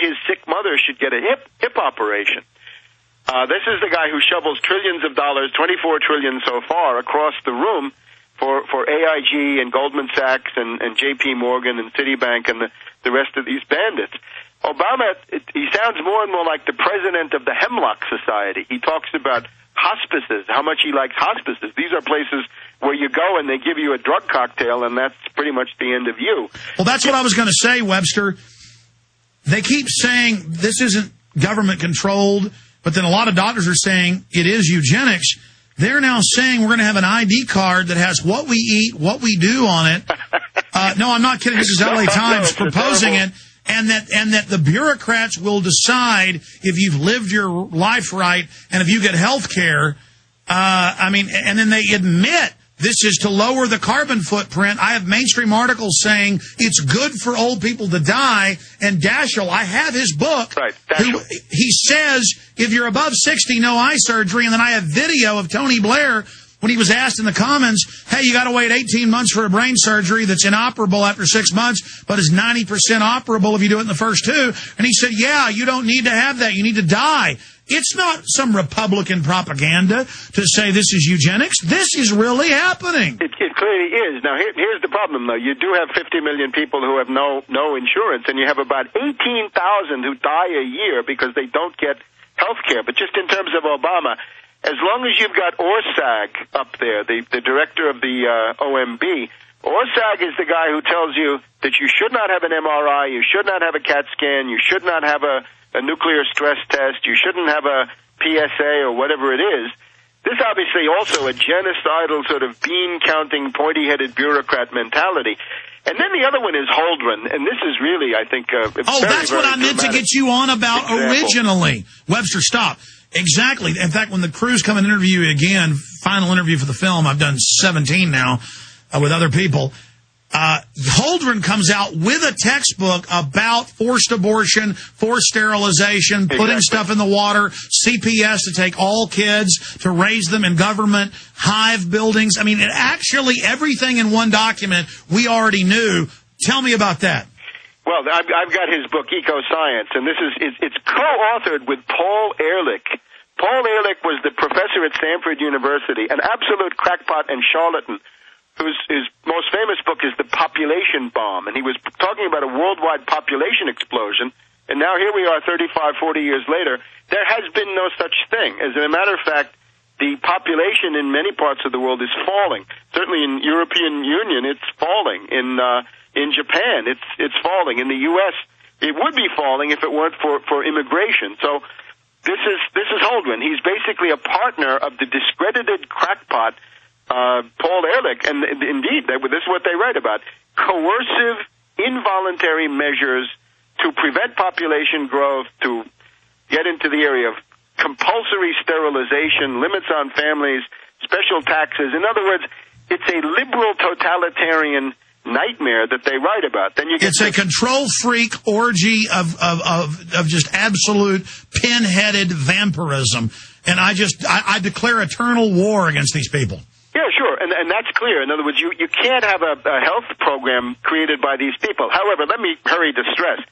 his sick mother should get a hip operation. This is the guy who shovels trillions of dollars, $24 trillion so far, across the room for AIG and Goldman Sachs and J.P. Morgan and Citibank and the rest of these bandits. Obama, he sounds more and more like the president of the Hemlock Society. He talks about hospices, how much he likes hospices. These are places where you go and they give you a drug cocktail, and that's pretty much the end of you. Well, that's what I was going to say, Webster. They keep saying this isn't government-controlled, but then a lot of doctors are saying it is eugenics. They're now saying we're going to have an ID card that has what we eat, what we do on it. No, I'm not kidding. This is LA Times proposing it. And that the bureaucrats will decide if you've lived your life right and if you get health care. And then they admit this is to lower the carbon footprint. I have mainstream articles saying it's good for old people to die. And Daschle, I have his book. Right, he says if you're above 60, no eye surgery. And then I have video of Tony Blair when he was asked in the Commons, hey, you got to wait 18 months for a brain surgery that's inoperable after 6 months, but is 90% operable if you do it in the first 2. And he said, yeah, you don't need to have that. You need to die. It's not some Republican propaganda to say this is eugenics. This is really happening. It clearly is. Now, here's the problem, though. You do have 50 million people who have no insurance, and you have about 18,000 who die a year because they don't get health care. But just in terms of Obama, as long as you've got Orsag up there, the director of the OMB, Orsag is the guy who tells you that you should not have an MRI, you should not have a CAT scan, you should not have a nuclear stress test, you shouldn't have a PSA or whatever it is. This obviously also a genocidal sort of bean-counting, pointy-headed bureaucrat mentality. And then the other one is Holdren, and this is really, I think, that's what I meant to get you on about originally. Webster, stop. Exactly. In fact, when the crews come and interview you again, final interview for the film, I've done 17 now with other people, Holdren comes out with a textbook about forced abortion, forced sterilization, putting stuff in the water, CPS to take all kids, to raise them in government, hive buildings. I mean, actually everything in one document we already knew. Tell me about that. Well, I've got his book, Eco-Science, and it's co-authored with Paul Ehrlich. Paul Ehrlich was the professor at Stanford University, an absolute crackpot and charlatan, whose most famous book is The Population Bomb, and he was talking about a worldwide population explosion, and now here we are 35, 40 years later. There has been no such thing. As a matter of fact, the population in many parts of the world is falling. Certainly in European Union, it's falling. In Japan, it's falling. In the U.S., it would be falling if it weren't for immigration. So this is Holdren. He's basically a partner of the discredited crackpot Paul Ehrlich, and indeed, this is what they write about: coercive, involuntary measures to prevent population growth, to get into the area of compulsory sterilization, limits on families, special taxes. In other words, it's a liberal totalitarian nightmare that they write about. Then you get a control freak orgy of just absolute pin-headed vampirism, and I declare eternal war against these people. Yeah, sure, and that's clear. In other words, you can't have a health program created by these people. However, let me hurry to stress,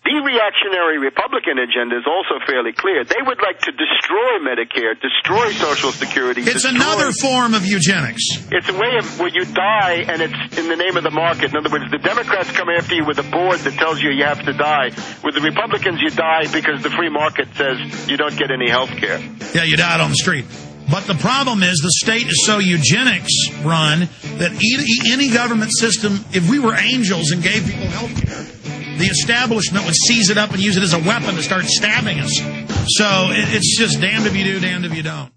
the reactionary Republican agenda is also fairly clear. They would like to destroy Medicare, destroy Social Security. It's another form of eugenics. It's a way of where you die, and it's in the name of the market. In other words, the Democrats come after you with a board that tells you have to die. With the Republicans, you die because the free market says you don't get any health care. Yeah, you died on the street. But the problem is the state is so eugenics run that any government system, if we were angels and gave people health care, the establishment would seize it up and use it as a weapon to start stabbing us. So it's just damned if you do, damned if you don't.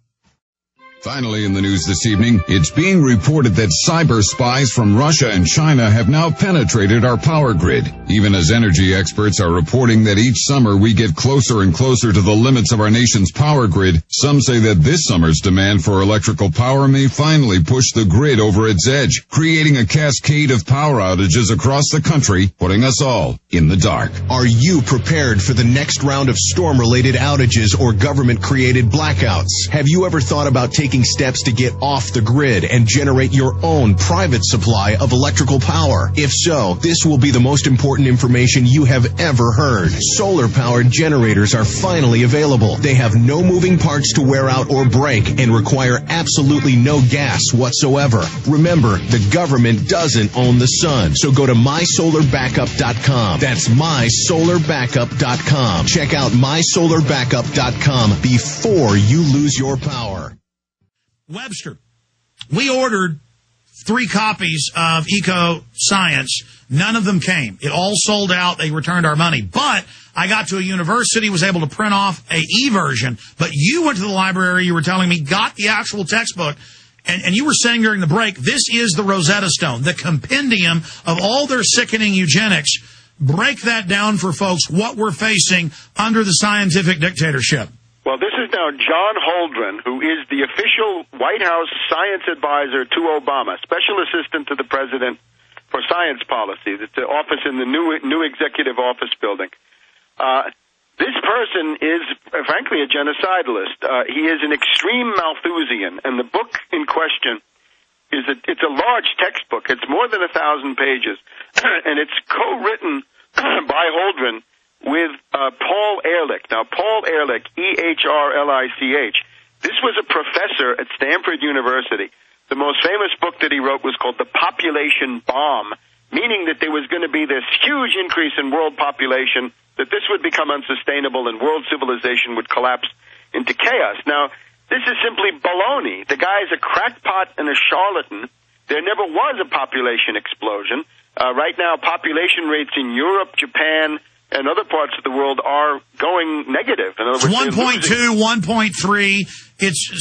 Finally in the news this evening, it's being reported that cyber spies from Russia and China have now penetrated our power grid. Even as energy experts are reporting that each summer we get closer and closer to the limits of our nation's power grid, some say that this summer's demand for electrical power may finally push the grid over its edge, creating a cascade of power outages across the country, putting us all in the dark. Are you prepared for the next round of storm-related outages or government-created blackouts? Have you ever thought about taking taking steps to get off the grid and generate your own private supply of electrical power? If so, this will be the most important information you have ever heard. Solar-powered generators are finally available. They have no moving parts to wear out or break and require absolutely no gas whatsoever. Remember, the government doesn't own the sun, so go to mysolarbackup.com. That's mysolarbackup.com. Check out mysolarbackup.com before you lose your power. Webster, we ordered 3 copies of Eco Science. None of them came. It all sold out. They returned our money. But I got to a university, was able to print off a e-version. But you went to the library, you were telling me, got the actual textbook. And you were saying during the break, this is the Rosetta Stone, the compendium of all their sickening eugenics. Break that down for folks, what we're facing under the scientific dictatorship. Well, this is now John Holdren, who is the official White House science advisor to Obama, special assistant to the president for science policy. It's an office in the new executive office building. This person is, frankly, a genocidalist. He is an extreme Malthusian, and the book in question it's a large textbook. It's more than 1,000 pages, and it's co-written by Holdren with Paul Ehrlich. Now, Paul Ehrlich, E-H-R-L-I-C-H, this was a professor at Stanford University. The most famous book that he wrote was called The Population Bomb, meaning that there was going to be this huge increase in world population, that this would become unsustainable and world civilization would collapse into chaos. Now, this is simply baloney. The guy is a crackpot and a charlatan. There never was a population explosion. Right now, population rates in Europe, Japan, and other parts of the world are going negative. In other words, 1.2, 1.3.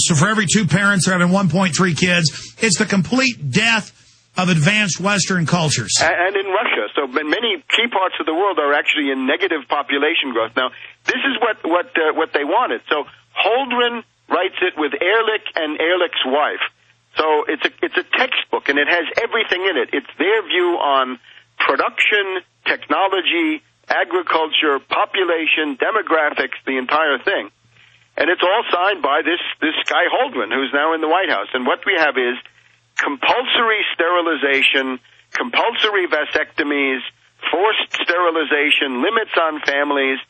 So for every 2 parents, they're having 1.3 kids. It's the complete death of advanced Western cultures. And in Russia. So many key parts of the world are actually in negative population growth. Now, this is what they wanted. So Holdren writes it with Ehrlich and Ehrlich's wife. So it's a textbook, and it has everything in it. It's their view on production, technology, agriculture, population, demographics, the entire thing. And it's all signed by this guy Holdren, who's now in the White House. And what we have is compulsory sterilization, compulsory vasectomies, forced sterilization, limits on families,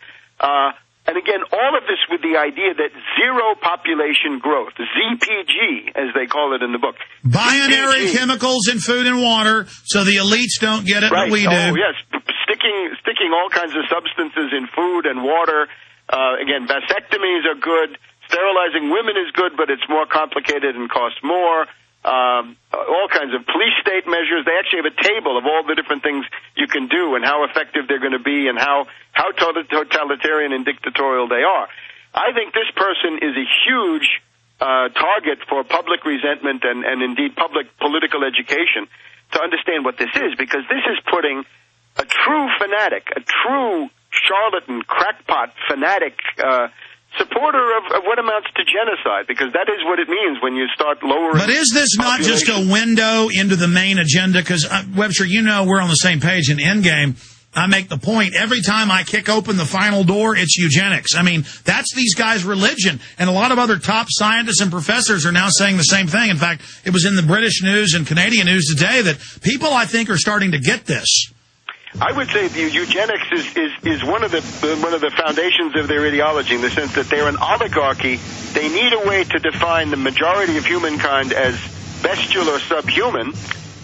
and again, all of this with the idea that zero population growth, ZPG, as they call it in the book. Binary ZPG. Chemicals in food and water, so the elites don't get it, right. But we do. Oh, yes, sticking all kinds of substances in food and water. Again, vasectomies are good. Sterilizing women is good, but it's more complicated and costs more. All kinds of police state measures. They actually have a table of all the different things you can do and how effective they're going to be and how totalitarian and dictatorial they are. I think this person is a huge target for public resentment and indeed public political education to understand what this is, because this is putting a true fanatic, a true charlatan, crackpot fanatic supporter of what amounts to genocide, because that is what it means when you start lowering. But is this not just a window into the main agenda? Because, Webster, you know we're on the same page in Endgame. I make the point, every time I kick open the final door, it's eugenics. I mean, that's these guys' religion. And a lot of other top scientists and professors are now saying the same thing. In fact, it was in the British news and Canadian news today that people, I think, are starting to get this. I would say the eugenics is one of the foundations of their ideology, in the sense that they're an oligarchy. They need a way to define the majority of humankind as bestial or subhuman,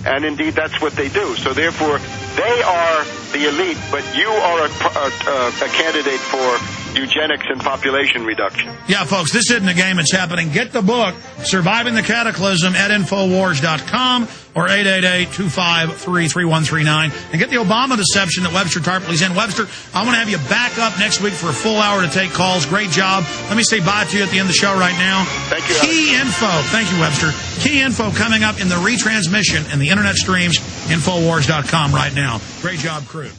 and indeed that's what they do. So therefore, they are the elite, but you are a candidate for eugenics and population reduction. Yeah, folks, this isn't a game. It's happening. Get the book, Surviving the Cataclysm, at Infowars.com or 888-253-3139. And get the Obama deception that Webster Tarpley's in. Webster, I want to have you back up next week for a full hour to take calls. Great job. Let me say bye to you at the end of the show right now. Thank you. Key info. Thank you, Webster. Key info coming up in the retransmission and the internet streams, Infowars.com right now. Great job, crew.